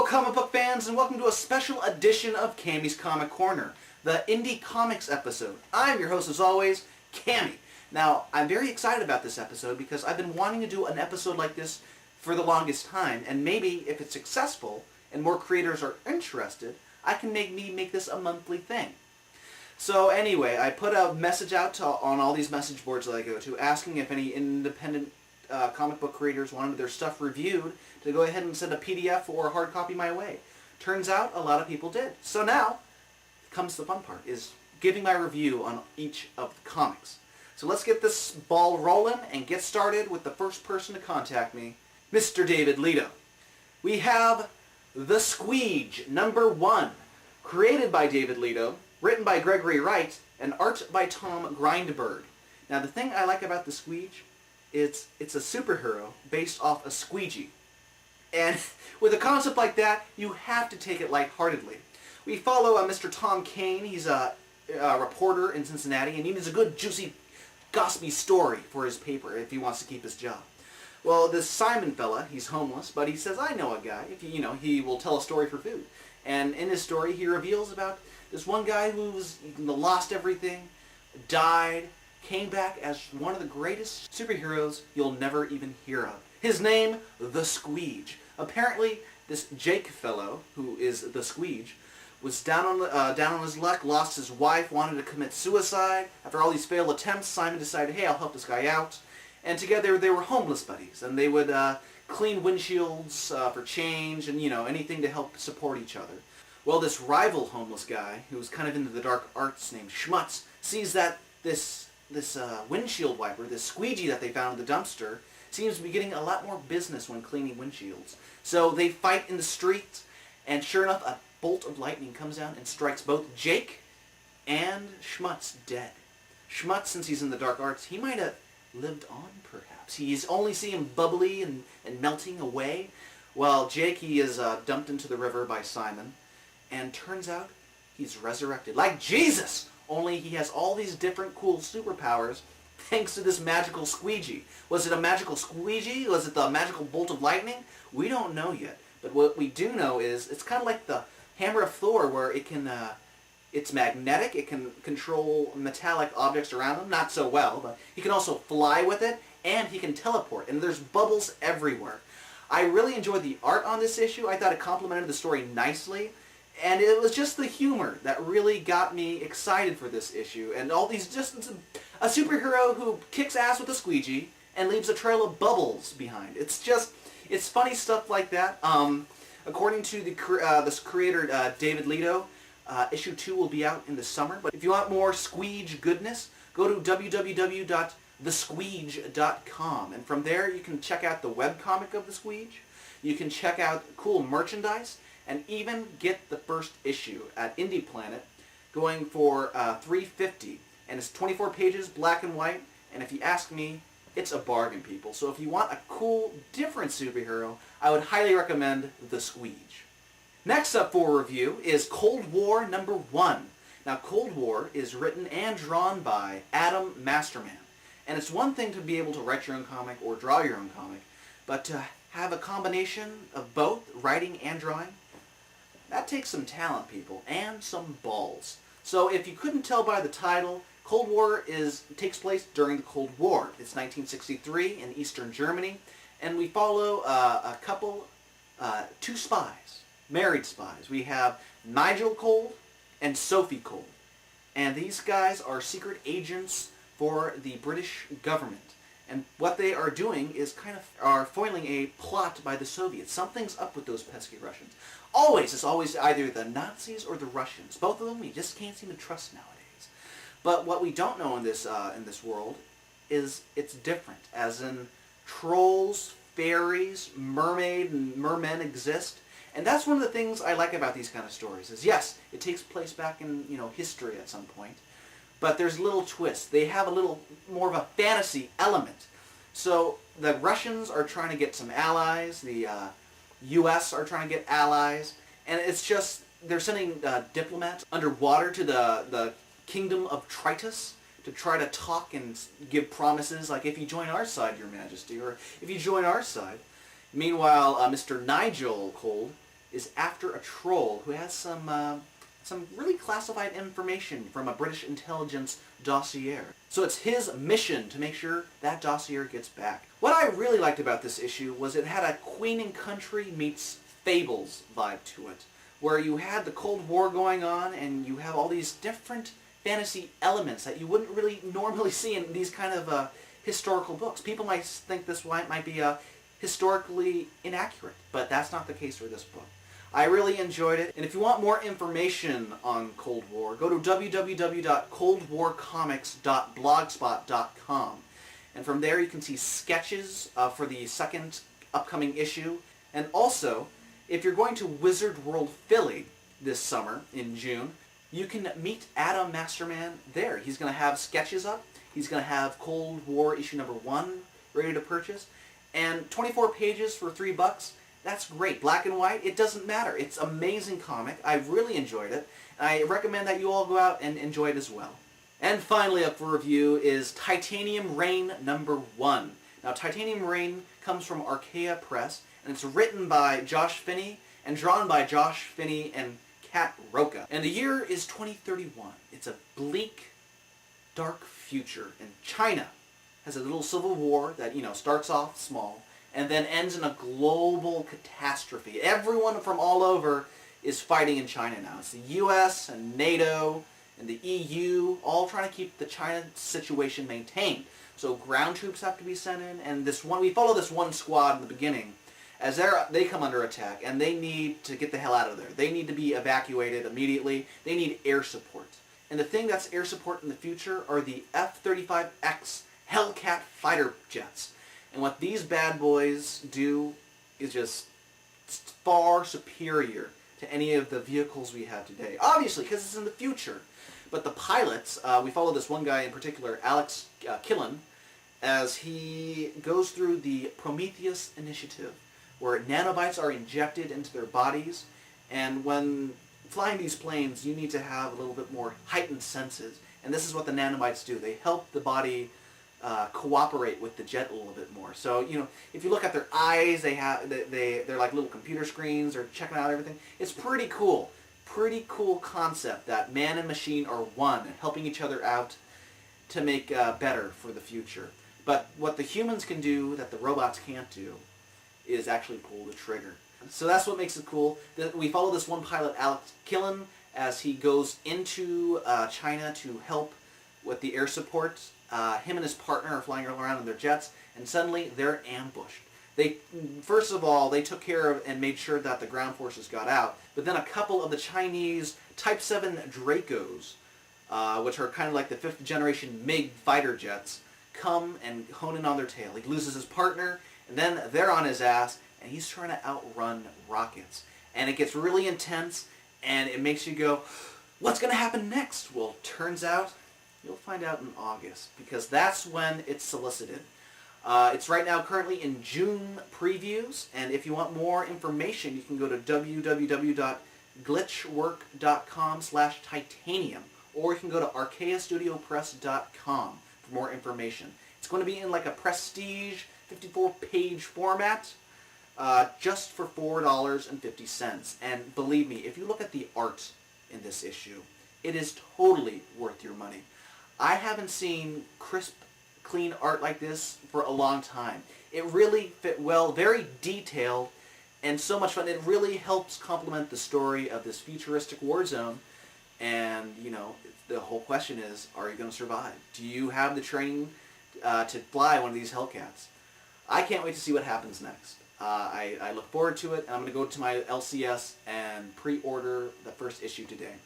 comic book fans, and welcome to a special edition of Cammy's Comic Corner, the Indie Comics episode. I'm your host, as always, Cammy. Now, I'm very excited about this episode because I've been wanting to do an episode like this for the longest time, and maybe if it's successful and more creators are interested, I can make this a monthly thing. So anyway, I put a message out on all these message boards that I go to, asking if any independent comic book creators wanted their stuff reviewed to go ahead and send a PDF or a hard copy my way. Turns out a lot of people did. So now comes the fun part, is giving my review on each of the comics. So let's get this ball rolling and get started with the first person to contact me, Mr. David Leto. We have The Squeege, #1, created by David Leto, written by Gregory Wright, and art by Tom Grindberg. Now the thing I like about The Squeege, it's a superhero based off a squeegee. And with a concept like that, you have to take it lightheartedly. We follow Mr. Tom Kane. He's a reporter in Cincinnati, and he needs a good, juicy, gossipy story for his paper if he wants to keep his job. Well, this Simon fella, he's homeless, but he says, I know a guy, he will tell a story for food. And in his story, he reveals about this one guy who's lost everything, died, came back as one of the greatest superheroes you'll never even hear of. His name, The Squeege. Apparently, this Jake fellow, who is The Squeege, was down on his luck, lost his wife, wanted to commit suicide. After all these failed attempts, Simon decided, hey, I'll help this guy out. And together they were homeless buddies, and they would clean windshields for change and, anything to help support each other. Well, this rival homeless guy, who was kind of into the dark arts named Schmutz, sees that this windshield wiper, this squeegee that they found in the dumpster, seems to be getting a lot more business when cleaning windshields. So they fight in the street, and sure enough, a bolt of lightning comes down and strikes both Jake and Schmutz dead. Schmutz, since he's in the dark arts, he might have lived on, perhaps. He's only seeing him bubbly and melting away, while Jake, he is dumped into the river by Simon, and turns out he's resurrected. Like Jesus! Only he has all these different cool superpowers thanks to this magical squeegee. Was it a magical squeegee? Was it the magical bolt of lightning? We don't know yet. But what we do know is it's kind of like the hammer of Thor, where it can, it's magnetic, it can control metallic objects around him, not so well, but he can also fly with it, and he can teleport, and there's bubbles everywhere. I really enjoyed the art on this issue. I thought it complemented the story nicely. And it was just the humor that really got me excited for this issue. And all these, just a superhero who kicks ass with a squeegee and leaves a trail of bubbles behind. It's funny stuff like that. According to this creator, David Leto, issue 2 will be out in the summer. But if you want more squeege goodness, go to www.thesqueege.com. And from there you can check out the webcomic of The Squeege. You can check out cool merchandise, and even get the first issue at Indie Planet, going for $3.50. And it's 24 pages, black and white, and if you ask me, it's a bargain, people. So if you want a cool, different superhero, I would highly recommend The Squeege. Next up for review is Cold War #1. Now, Cold War is written and drawn by Adam Masterman. And it's one thing to be able to write your own comic or draw your own comic, but to have a combination of both writing and drawing, that takes some talent, people, and some balls. So if you couldn't tell by the title, Cold War takes place during the Cold War. It's 1963 in Eastern Germany, and we follow a couple, two spies, married spies. We have Nigel Cold and Sophie Cold, and these guys are secret agents for the British government. And what they are doing is are foiling a plot by the Soviets. Something's up with those pesky Russians. It's always either the Nazis or the Russians. Both of them we just can't seem to trust nowadays. But what we don't know in this world is it's different. As in, trolls, fairies, mermaid, and mermen exist. And that's one of the things I like about these kind of stories. Is yes, it takes place back in history at some point. But there's little twists. They have a little more of a fantasy element. So the Russians are trying to get some allies. The U.S. are trying to get allies. And it's just, they're sending diplomats underwater to the kingdom of Tritus to try to talk and give promises like, if you join our side, Your Majesty, or if you join our side. Meanwhile, Mr. Nigel Cold is after a troll who has some really classified information from a British intelligence dossier. So it's his mission to make sure that dossier gets back. What I really liked about this issue was it had a Queen and Country meets Fables vibe to it, where you had the Cold War going on and you have all these different fantasy elements that you wouldn't really normally see in these kind of historical books. People might think this might be historically inaccurate, but that's not the case for this book. I really enjoyed it, and if you want more information on Cold War, go to www.coldwarcomics.blogspot.com, and from there you can see sketches for the second upcoming issue, and also, if you're going to Wizard World Philly this summer in June, you can meet Adam Masterman there. He's going to have sketches up, he's going to have Cold War issue number 1 ready to purchase, and 24 pages for $3. That's great. Black and white, it doesn't matter. It's an amazing comic. I really enjoyed it. I recommend that you all go out and enjoy it as well. And finally up for review is Titanium Rain number 1. Now, Titanium Rain comes from Archaea Press, and it's written by Josh Finney and drawn by Josh Finney and Kat Roca. And the year is 2031. It's a bleak, dark future, and China has a little civil war that, starts off small, and then ends in a global catastrophe. Everyone from all over is fighting in China now. It's the U.S. and NATO and the EU all trying to keep the China situation maintained. So ground troops have to be sent in, and we follow this one squad in the beginning as they come under attack, and they need to get the hell out of there. They need to be evacuated immediately. They need air support. And the thing that's air support in the future are the F-35X Hellcat fighter jets. And what these bad boys do is just far superior to any of the vehicles we have today. Obviously, because it's in the future. But the pilots, we follow this one guy in particular, Alex Killen, as he goes through the Prometheus Initiative, where nanobites are injected into their bodies. And when flying these planes, you need to have a little bit more heightened senses. And this is what the nanobites do. They help the body cooperate with the jet a little bit more. So, if you look at their eyes, they're like little computer screens. They're checking out everything. It's pretty cool. Pretty cool concept that man and machine are one and helping each other out to make better for the future. But what the humans can do that the robots can't do is actually pull the trigger. So that's what makes it cool. We follow this one pilot, Alex Killen, as he goes into China to help with the air support. Him and his partner are flying around in their jets, and suddenly they're ambushed. First of all, they took care of and made sure that the ground forces got out, but then a couple of the Chinese Type 7 Dracos, which are kind of like the 5th generation MiG fighter jets, come and hone in on their tail. He loses his partner, and then they're on his ass, and he's trying to outrun rockets. And it gets really intense, and it makes you go, what's going to happen next? Well, turns out you'll find out in August, because that's when it's solicited. It's right now currently in June previews, and if you want more information, you can go to www.glitchwork.com/titanium, or you can go to archaeastudiopress.com for more information. It's going to be in like a prestige 54-page format, just for $4.50. And believe me, if you look at the art in this issue, it is totally worth your money. I haven't seen crisp, clean art like this for a long time. It really fit well, very detailed, and so much fun. It really helps complement the story of this futuristic war zone. And, the whole question is, are you going to survive? Do you have the training to fly one of these Hellcats? I can't wait to see what happens next. I look forward to it, and I'm going to go to my LCS and pre-order the first issue today.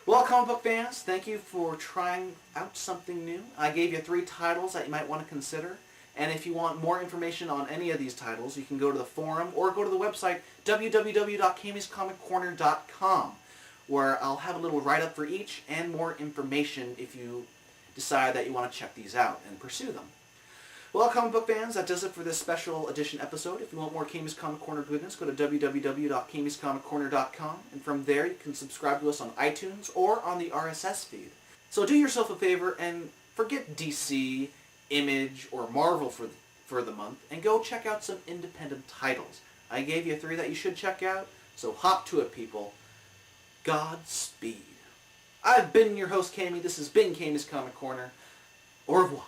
Well, comic book fans, thank you for trying out something new. I gave you 3 titles that you might want to consider. And if you want more information on any of these titles, you can go to the forum or go to the website www.cammyscomiccorner.com, where I'll have a little write-up for each and more information if you decide that you want to check these out and pursue them. Well, comic book fans, that does it for this special edition episode. If you want more Cammy's Comic Corner goodness, go to www.cammyscomiccorner.com, and from there you can subscribe to us on iTunes or on the RSS feed. So do yourself a favor and forget DC, Image, or Marvel for the month, and go check out some independent titles. I gave you 3 that you should check out, So hop to it, people. Godspeed. I've been your host, Cammy. This has been Cammy's Comic Corner. Au revoir.